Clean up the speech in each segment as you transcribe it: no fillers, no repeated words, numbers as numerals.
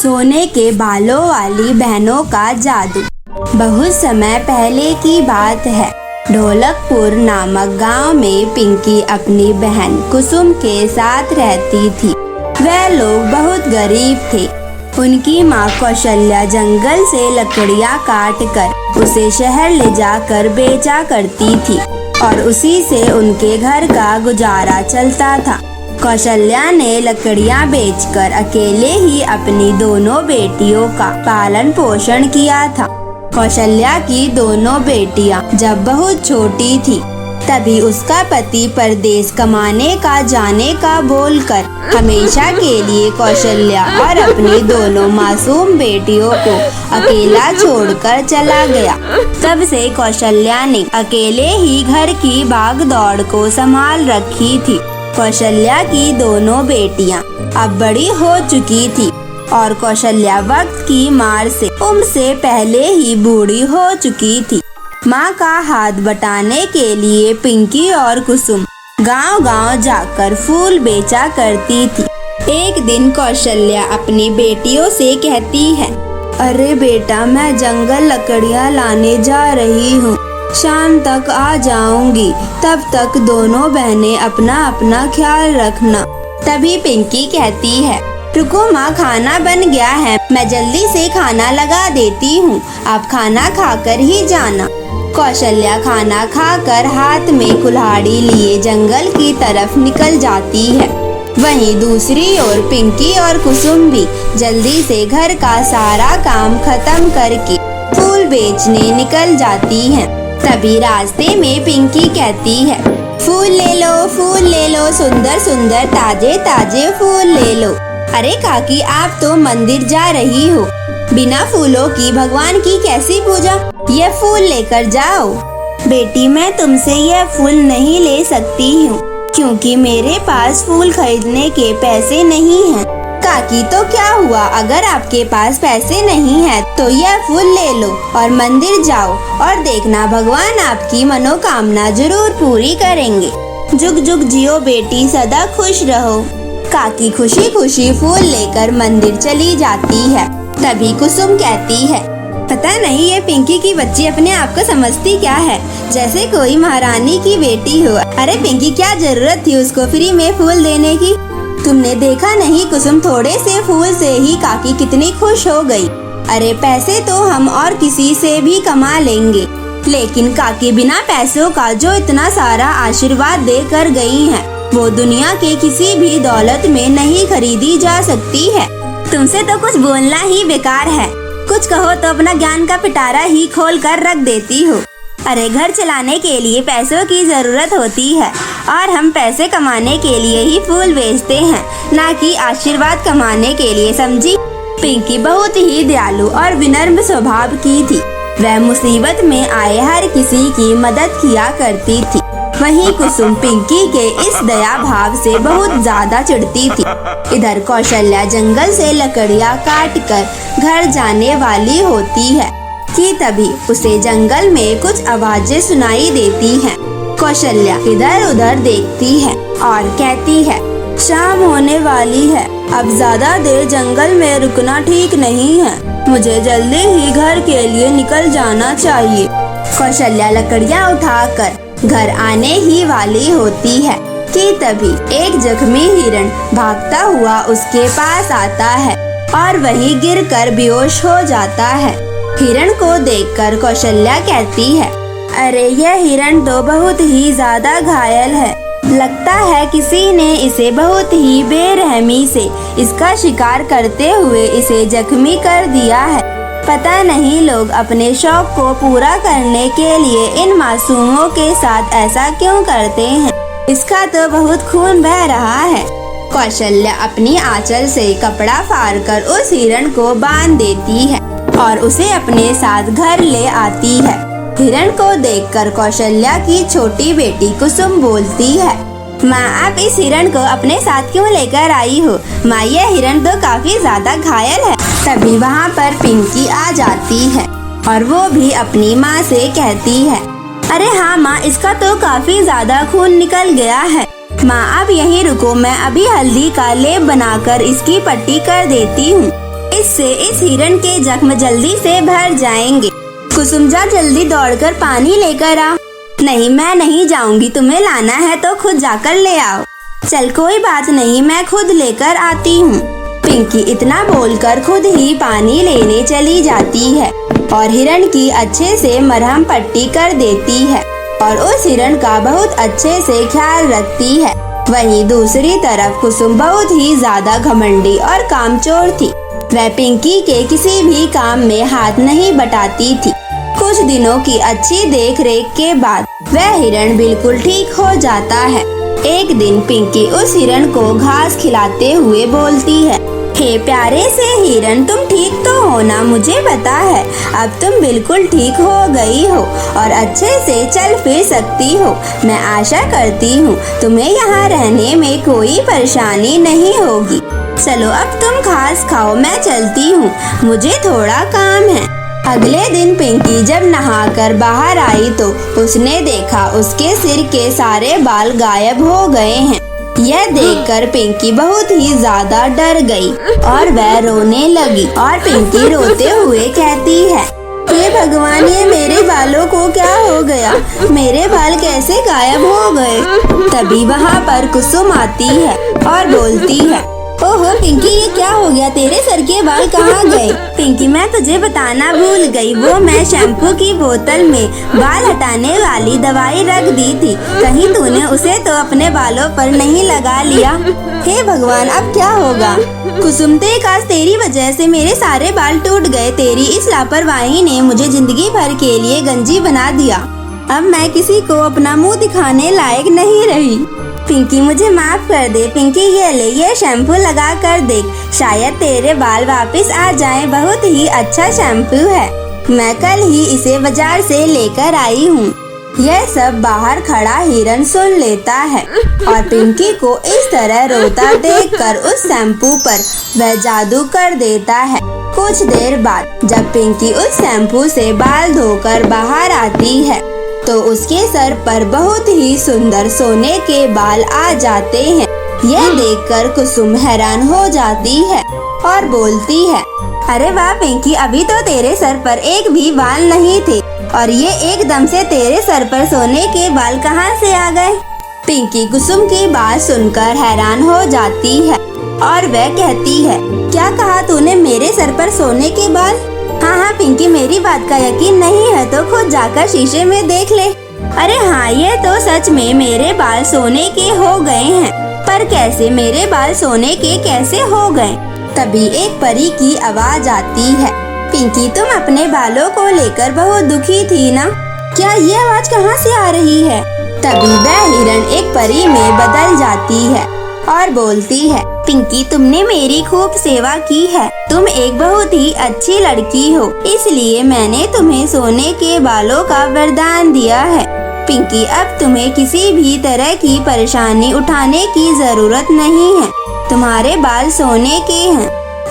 सोने के बालों वाली बहनों का जादू। बहुत समय पहले की बात है। ढोलकपुर नामक गांव में पिंकी अपनी बहन कुसुम के साथ रहती थी। वह लोग बहुत गरीब थे। उनकी माँ कौशल्या जंगल से लकड़ियाँ काट कर उसे शहर ले जाकर बेचा करती थी और उसी से उनके घर का गुजारा चलता था। कौशल्या ने लकड़ियाँ बेचकर अकेले ही अपनी दोनों बेटियों का पालन पोषण किया था। कौशल्या की दोनों बेटियां जब बहुत छोटी थी तभी उसका पति परदेश कमाने का जाने का बोलकर हमेशा के लिए कौशल्या और अपनी दोनों मासूम बेटियों को अकेला छोड़कर चला गया। तब से कौशल्या ने अकेले ही घर की भाग दौड़ को संभाल रखी थी। कौशल्या की दोनों बेटियां अब बड़ी हो चुकी थी और कौशल्या वक्त की मार से उम्र से पहले ही बूढ़ी हो चुकी थी। माँ का हाथ बटाने के लिए पिंकी और कुसुम गांव-गांव जाकर फूल बेचा करती थी। एक दिन कौशल्या अपनी बेटियों से कहती है, अरे बेटा, मैं जंगल लकड़ियाँ लाने जा रही हूँ, शाम तक आ जाऊंगी, तब तक दोनों बहनें अपना अपना ख्याल रखना। तभी पिंकी कहती है, रुको माँ, खाना बन गया है, मैं जल्दी से खाना लगा देती हूँ, आप खाना खाकर ही जाना। कौशल्या खाना खाकर हाथ में कुल्हाड़ी लिए जंगल की तरफ निकल जाती है। वहीं दूसरी ओर पिंकी और कुसुम भी जल्दी से घर का सारा काम खत्म करके फूल बेचने निकल जाती हैं। तभी रास्ते में पिंकी कहती है, फूल ले लो, सुंदर सुंदर ताजे ताजे फूल ले लो। अरे काकी, आप तो मंदिर जा रही हो, बिना फूलों की भगवान की कैसी पूजा? ये फूल लेकर जाओ। बेटी, मैं तुमसे यह फूल नहीं ले सकती हूँ क्योंकि मेरे पास फूल खरीदने के पैसे नहीं हैं। काकी, तो क्या हुआ, अगर आपके पास पैसे नहीं हैं तो यह फूल ले लो और मंदिर जाओ और देखना भगवान आपकी मनोकामना जरूर पूरी करेंगे। जुग जुग जियो बेटी, सदा खुश रहो। काकी खुशी खुशी फूल लेकर मंदिर चली जाती है। तभी कुसुम कहती है, पता नहीं ये पिंकी की बच्ची अपने आप को समझती क्या है, जैसे कोई महारानी की बेटी हो। अरे पिंकी, क्या जरूरत थी उसको फ्री में फूल देने की? तुमने देखा नहीं कुसुम, थोड़े से फूल से ही काकी कितनी खुश हो गई। अरे पैसे तो हम और किसी से भी कमा लेंगे, लेकिन काकी बिना पैसों का जो इतना सारा आशीर्वाद दे कर गई हैं, वो दुनिया के किसी भी दौलत में नहीं खरीदी जा सकती है। तुमसे तो कुछ बोलना ही बेकार है, कुछ कहो तो अपना ज्ञान का पिटारा ही खोल कर रख देती हो। अरे घर चलाने के लिए पैसों की जरूरत होती है और हम पैसे कमाने के लिए ही फूल बेचते हैं, ना कि आशीर्वाद कमाने के लिए, समझी? पिंकी बहुत ही दयालु और विनम्र स्वभाव की थी। वह मुसीबत में आए हर किसी की मदद किया करती थी। वहीं कुसुम पिंकी के इस दया भाव से बहुत ज्यादा चिढ़ती थी। इधर कौशल्या जंगल से लकड़ियाँ काट कर घर जाने वाली होती है कि तभी उसे जंगल में कुछ आवाजें सुनाई देती हैं। कौशल्या इधर उधर देखती है और कहती है, शाम होने वाली है, अब ज्यादा देर जंगल में रुकना ठीक नहीं है, मुझे जल्दी ही घर के लिए निकल जाना चाहिए। कौशल्या लकड़ियाँ उठाकर घर आने ही वाली होती है कि तभी एक जख्मी हिरण भागता हुआ उसके पास आता है और वहीं गिरकर बेहोश हो जाता है। हिरण को देखकर कौशल्या कहती है, अरे यह हिरण तो बहुत ही ज्यादा घायल है, लगता है किसी ने इसे बहुत ही बेरहमी से इसका शिकार करते हुए इसे जख्मी कर दिया है। पता नहीं लोग अपने शौक को पूरा करने के लिए इन मासूमों के साथ ऐसा क्यों करते हैं, इसका तो बहुत खून बह रहा है। कौशल्या अपनी आंचल से कपड़ा फाड़कर उस हिरण को बांध देती है और उसे अपने साथ घर ले आती है। हिरण को देखकर कौशल्या की छोटी बेटी कुसुम बोलती है, माँ, आप इस हिरण को अपने साथ क्यों लेकर आई हो? माँ, यह हिरण तो काफी ज्यादा घायल है। तभी वहाँ पर पिंकी आ जाती है और वो भी अपनी माँ से कहती है, अरे हाँ माँ, इसका तो काफी ज्यादा खून निकल गया है। माँ, आप यहीं रुको, मैं अभी हल्दी का लेप बनाकर इसकी पट्टी कर देती हूँ। इससे इस हिरण के जख्म जल्दी से भर जाएंगे। कुसुम जा जल्दी दौड़कर पानी लेकर आ। नहीं, मैं नहीं जाऊंगी, तुम्हें लाना है तो खुद जाकर ले आओ। चल कोई बात नहीं, मैं खुद लेकर आती हूँ। पिंकी इतना बोलकर खुद ही पानी लेने चली जाती है और हिरण की अच्छे से मरहम पट्टी कर देती है और उस हिरण का बहुत अच्छे से ख्याल रखती है। वहीं दूसरी तरफ कुसुम बहुत ही ज्यादा घमंडी और कामचोर थी। वह पिंकी के किसी भी काम में हाथ नहीं बटाती थी। कुछ दिनों की अच्छी देखरेख के बाद वह हिरण बिल्कुल ठीक हो जाता है। एक दिन पिंकी उस हिरण को घास खिलाते हुए बोलती है, हे प्यारे से हिरण, तुम ठीक तो हो ना? मुझे पता है अब तुम बिल्कुल ठीक हो गई हो और अच्छे से चल फिर सकती हो। मैं आशा करती हूँ तुम्हें यहाँ रहने में कोई परेशानी नहीं होगी। चलो अब तुम घास खाओ, मैं चलती हूँ, मुझे थोड़ा काम है। अगले दिन पिंकी जब नहाकर बाहर आई तो उसने देखा उसके सिर के सारे बाल गायब हो गए हैं। यह देखकर पिंकी बहुत ही ज्यादा डर गई और वह रोने लगी और पिंकी रोते हुए कहती है, हे भगवान, ये मेरे बालों को क्या हो गया? मेरे बाल कैसे गायब हो गए? तभी वहाँ पर कुसुम आती है और बोलती है, ओहो पिंकी, ये क्या हो गया? तेरे सर के बाल कहाँ गए? पिंकी, मैं तुझे बताना भूल गई, वो मैं शैम्पू की बोतल में बाल हटाने वाली दवाई रख दी थी। कहीं तूने उसे तो अपने बालों पर नहीं लगा लिया? हे भगवान, अब क्या होगा? कुसुम, काश तेरी वजह से मेरे सारे बाल टूट गए। तेरी इस लापरवाही ने मुझे जिंदगी भर के लिए गंजी बना दिया। अब मैं किसी को अपना मुँह दिखाने लायक नहीं रही। पिंकी, मुझे माफ कर दे। पिंकी, ये ले, ये शैम्पू लगा कर देख, शायद तेरे बाल वापस आ जाएं। बहुत ही अच्छा शैम्पू है, मैं कल ही इसे बाजार से लेकर आई हूँ। यह सब बाहर खड़ा हिरण सुन लेता है और पिंकी को इस तरह रोता देखकर उस शैम्पू पर वह जादू कर देता है। कुछ देर बाद जब पिंकी उस शैम्पू से बाल धोकर बाहर आती है तो उसके सर पर बहुत ही सुंदर सोने के बाल आ जाते हैं। यह देखकर कुसुम हैरान हो जाती है और बोलती है, अरे वाह पिंकी, अभी तो तेरे सर पर एक भी बाल नहीं थे और ये एकदम से तेरे सर पर सोने के बाल कहाँ से आ गए? पिंकी कुसुम की बात सुनकर हैरान हो जाती है और वह कहती है, क्या कहा तूने? मेरे सर पर सोने के बाल? हाँ पिंकी, मेरी बात का यकीन नहीं है तो खुद जाकर शीशे में देख ले। अरे हाँ, ये तो सच में मेरे बाल सोने के हो गए हैं। पर कैसे? मेरे बाल सोने के कैसे हो गए? तभी एक परी की आवाज आती है, पिंकी, तुम अपने बालों को लेकर बहुत दुखी थी ना? क्या ये आवाज कहाँ से आ रही है? तभी वह हिरण एक परी में बदल जाती है और बोलती है, पिंकी, तुमने मेरी खूब सेवा की है। तुम एक बहुत ही अच्छी लड़की हो, इसलिए मैंने तुम्हें सोने के बालों का वरदान दिया है। पिंकी, अब तुम्हें किसी भी तरह की परेशानी उठाने की जरूरत नहीं है। तुम्हारे बाल सोने के हैं।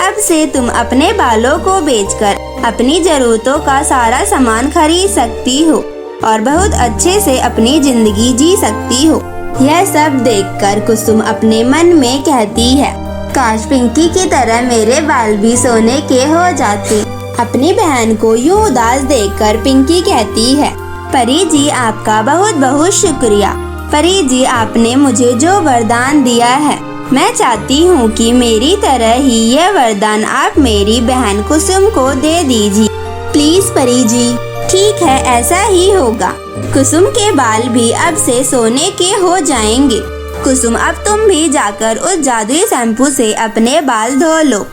अब से तुम अपने बालों को बेचकर अपनी जरूरतों का सारा सामान खरीद सकती हो और बहुत अच्छे से अपनी जिंदगी जी सकती हो। यह सब देखकर कुसुम अपने मन में कहती है, काश पिंकी की तरह मेरे बाल भी सोने के हो जाते। अपनी बहन को यूं उदास देखकर पिंकी कहती है, परी जी, आपका बहुत बहुत शुक्रिया। परी जी, आपने मुझे जो वरदान दिया है, मैं चाहती हूँ कि मेरी तरह ही यह वरदान आप मेरी बहन कुसुम को दे दीजिए। प्लीज परी जी। ठीक है, ऐसा ही होगा। कुसुम के बाल भी अब से सोने के हो जाएंगे। कुसुम, अब तुम भी जाकर उस जादुई शैम्पू से अपने बाल धो लो।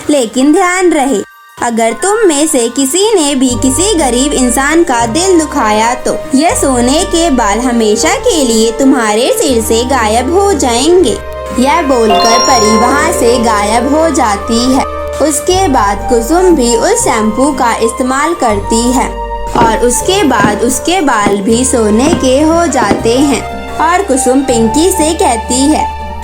लेकिन ध्यान रहे, अगर तुम में से किसी ने भी किसी गरीब इंसान का दिल दुखाया तो यह सोने के बाल हमेशा के लिए तुम्हारे सिर से गायब हो जाएंगे। यह बोलकर परी वहाँ से गायब हो जाती है। उसके बाद कुसुम भी उस शैम्पू का इस्तेमाल करती है और उसके बाद उसके बाल भी सोने के हो जाते हैं। और कुसुम पिंकी से कहती है,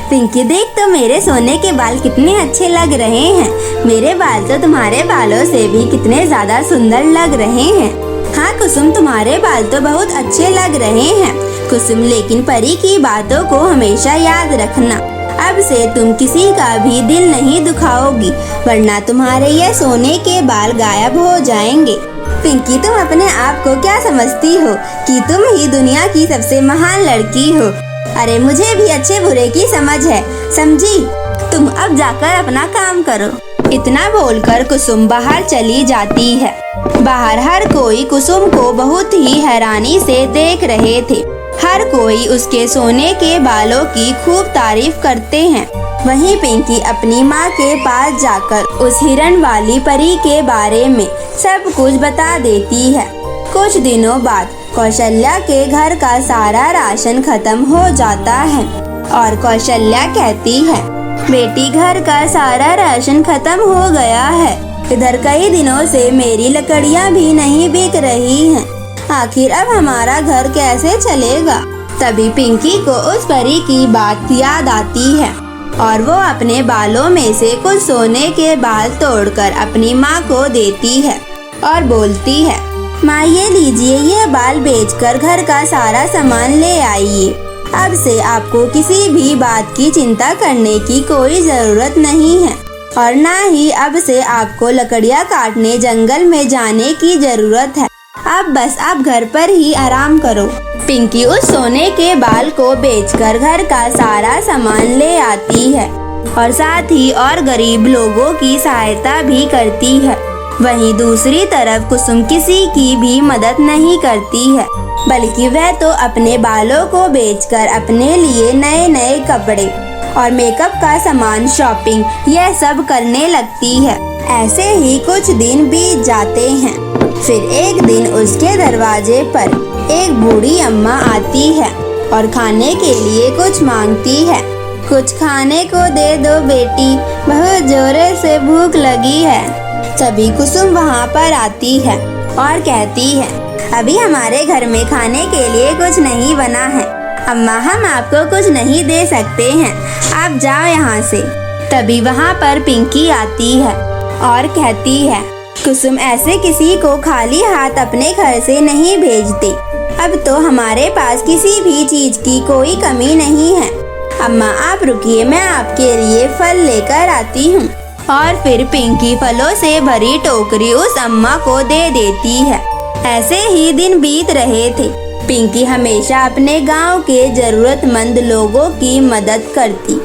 पिंकी देख तो मेरे सोने के बाल कितने अच्छे लग रहे हैं। मेरे बाल तो तुम्हारे बालों से भी कितने ज्यादा सुंदर लग रहे हैं। हाँ कुसुम, तुम्हारे बाल तो बहुत अच्छे लग रहे हैं। कुसुम, लेकिन परी की बातों को हमेशा याद रखना। अब से तुम किसी का भी दिल नहीं दुखाओगी वरना तुम्हारे ये सोने के बाल गायब हो जाएंगे। पिंकी, तुम अपने आप को क्या समझती हो कि तुम ही दुनिया की सबसे महान लड़की हो? अरे मुझे भी अच्छे बुरे की समझ है, समझी? तुम अब जाकर अपना काम करो। इतना बोलकर कुसुम बाहर चली जाती है। बाहर हर कोई कुसुम को बहुत ही हैरानी से देख रहे थे। हर कोई उसके सोने के बालों की खूब तारीफ करते हैं। वहीं पिंकी अपनी माँ के पास जाकर उस हिरण वाली परी के बारे में सब कुछ बता देती है। कुछ दिनों बाद कौशल्या के घर का सारा राशन खत्म हो जाता है और कौशल्या कहती है, बेटी, घर का सारा राशन खत्म हो गया है। इधर कई दिनों से मेरी लकड़ियाँ भी नहीं बिक रही हैं। आखिर अब हमारा घर कैसे चलेगा? तभी पिंकी को उस परी की बात याद आती है और वो अपने बालों में से कुछ सोने के बाल तोड़कर अपनी माँ को देती है और बोलती है, माँ ये लीजिए, ये बाल बेचकर घर का सारा सामान ले आइए। अब से आपको किसी भी बात की चिंता करने की कोई जरूरत नहीं है और ना ही अब से आपको लकड़ियाँ काटने जंगल में जाने की जरूरत है। अब बस आप घर पर ही आराम करो। पिंकी उस सोने के बाल को बेचकर घर का सारा सामान ले आती है और साथ ही और गरीब लोगों की सहायता भी करती है। वहीं दूसरी तरफ कुसुम किसी की भी मदद नहीं करती है, बल्कि वह तो अपने बालों को बेचकर अपने लिए नए नए कपड़े और मेकअप का सामान, शॉपिंग, यह सब करने लगती है। ऐसे ही कुछ दिन बीत जाते हैं। फिर एक दिन उसके दरवाजे पर एक बूढ़ी अम्मा आती है और खाने के लिए कुछ मांगती है। कुछ खाने को दे दो बेटी, बहुत जोरे से भूख लगी है। तभी कुसुम वहाँ पर आती है और कहती है, अभी हमारे घर में खाने के लिए कुछ नहीं बना है अम्मा, हम आपको कुछ नहीं दे सकते हैं, आप जाओ यहाँ से। तभी वहाँ पर पिंकी आती है और कहती है, कुसुम ऐसे किसी को खाली हाथ अपने घर से नहीं भेजते। अब तो हमारे पास किसी भी चीज की कोई कमी नहीं है। अम्मा आप रुकिए, मैं आपके लिए फल लेकर आती हूँ। और फिर पिंकी फलों से भरी टोकरी उस अम्मा को दे देती है। ऐसे ही दिन बीत रहे थे। पिंकी हमेशा अपने गांव के जरूरतमंद लोगों की मदद करती।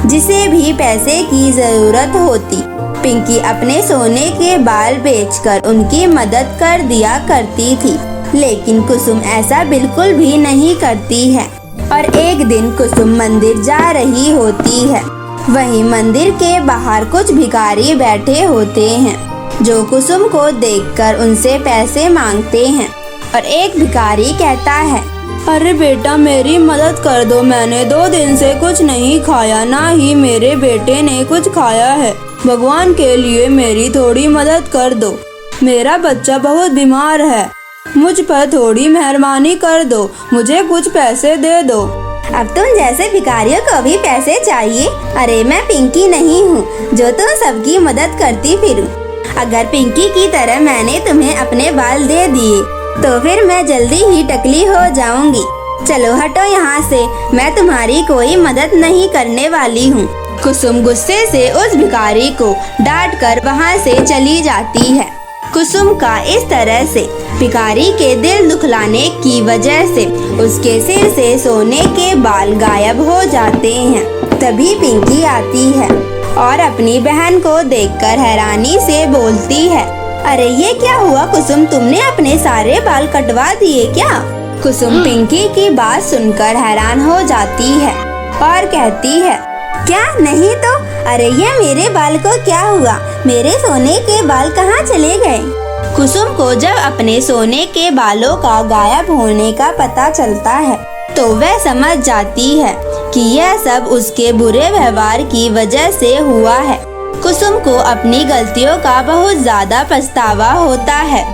जिसे भी पैसे की जरूरत होती, पिंकी अपने सोने के बाल बेचकर उनकी मदद कर दिया करती थी। लेकिन कुसुम ऐसा बिल्कुल भी नहीं करती है। और एक दिन कुसुम मंदिर जा रही होती है। वहीं मंदिर के बाहर कुछ भिखारी बैठे होते हैं जो कुसुम को देखकर उनसे पैसे मांगते हैं। और एक भिखारी कहता है, अरे बेटा मेरी मदद कर दो, मैंने 2 दिन से कुछ नहीं खाया, ना ही मेरे बेटे ने कुछ खाया है। भगवान के लिए मेरी थोड़ी मदद कर दो, मेरा बच्चा बहुत बीमार है, मुझ पर थोड़ी मेहरबानी कर दो, मुझे कुछ पैसे दे दो। अब तुम जैसे भिखारियों को भी पैसे चाहिए? अरे मैं पिंकी नहीं हूँ जो तुम सबकी मदद करती फिरूं। अगर पिंकी की तरह मैंने तुम्हें अपने बाल दे दिए तो फिर मैं जल्दी ही टकली हो जाऊंगी। चलो हटो यहाँ से, मैं तुम्हारी कोई मदद नहीं करने वाली हूँ। कुसुम गुस्से से उस भिखारी को डांट कर वहाँ से चली जाती है। कुसुम का इस तरह से भिखारी के दिल दुखलाने की वजह से उसके सिर से सोने के बाल गायब हो जाते हैं। तभी पिंकी आती है और अपनी बहन को देखकर हैरानी से बोलती है, अरे ये क्या हुआ कुसुम, तुमने अपने सारे बाल कटवा दिए क्या? कुसुम पिंकी की बात सुनकर हैरान हो जाती है और कहती है, क्या नहीं तो? अरे ये मेरे बाल को क्या हुआ? मेरे सोने के बाल कहाँ चले गए? कुसुम को जब अपने सोने के बालों का गायब होने का पता चलता है तो वह समझ जाती है कि यह सब उसके बुरे व्यवहार की वजह से हुआ है। कुसुम को अपनी गलतियों का बहुत ज्यादा पछतावा होता है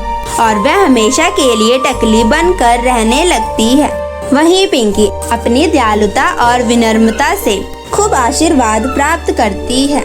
और वह हमेशा के लिए टकली बनकर रहने लगती है। वहीं पिंकी अपनी दयालुता और विनम्रता से खूब आशीर्वाद प्राप्त करती है।